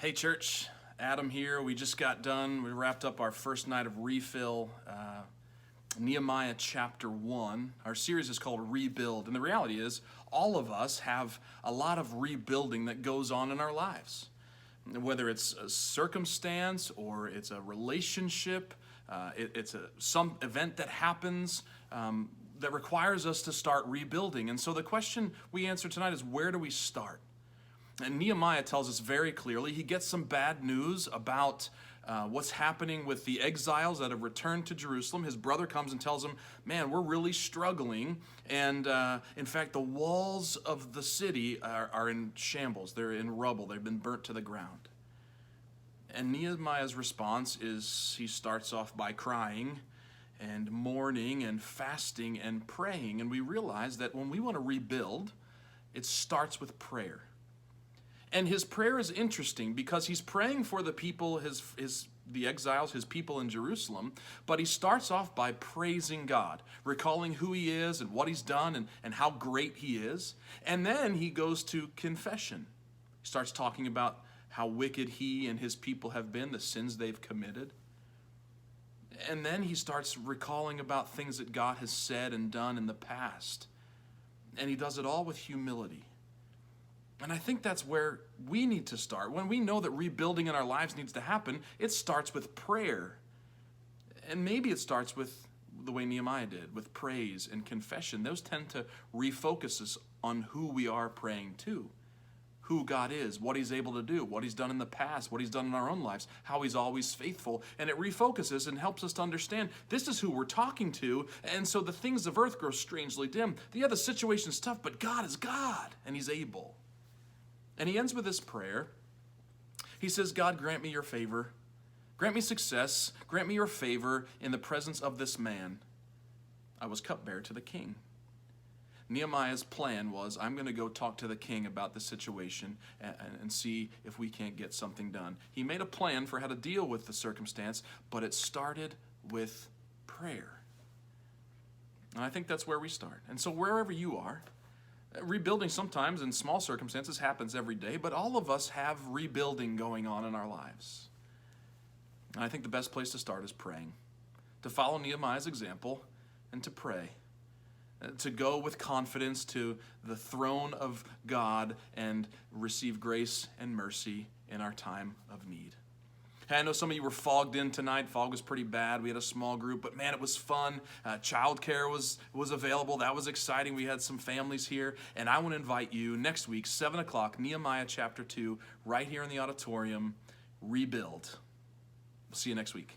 Hey church, Adam here. We just got done. We wrapped up our first night of refill, Nehemiah chapter 1. Our series is called Rebuild. And the reality is, all of us have a lot of rebuilding that goes on in our lives. Whether it's a circumstance or it's a relationship, it's some event that happens that requires us to start rebuilding. And so the question we answer tonight is, where do we start? And Nehemiah tells us very clearly, he gets some bad news about what's happening with the exiles that have returned to Jerusalem. His brother comes and tells him, man, we're really struggling. And in fact, the walls of the city are in shambles. They're in rubble. They've been burnt to the ground. And Nehemiah's response is he starts off by crying and mourning and fasting and praying. And we realize that when we want to rebuild, it starts with prayer. And his prayer is interesting because he's praying for the people, the exiles, his people in Jerusalem, but he starts off by praising God, recalling who he is and what he's done and how great he is. And then he goes to confession. He starts talking about how wicked he and his people have been, the sins they've committed. And then he starts recalling about things that God has said and done in the past. And he does it all with humility. And I think that's where we need to start. When we know that rebuilding in our lives needs to happen, it starts with prayer. And maybe it starts with the way Nehemiah did, with praise and confession. Those tend to refocus us on who we are praying to, who God is, what he's able to do, what he's done in the past, what he's done in our own lives, how he's always faithful. And it refocuses and helps us to understand this is who we're talking to. And so the things of earth grow strangely dim. Yeah, the situation's tough, but God is God, and he's able. And he ends with this prayer. He says, God, grant me your favor. Grant me success. Grant me your favor in the presence of this man. I was cupbearer to the king. Nehemiah's plan was, I'm going to go talk to the king about the situation and see if we can't get something done. He made a plan for how to deal with the circumstance, but it started with prayer. And I think that's where we start. And so wherever you are, rebuilding sometimes in small circumstances happens every day, but all of us have rebuilding going on in our lives. And I think the best place to start is praying, to follow Nehemiah's example and to pray, to go with confidence to the throne of God and receive grace and mercy in our time of need. I know some of you were fogged in tonight. Fog was pretty bad. We had a small group, but man, it was fun. Childcare was available. That was exciting. We had some families here, and I want to invite you next week, 7 o'clock, Nehemiah chapter 2, right here in the auditorium, Rebuild. We'll see you next week.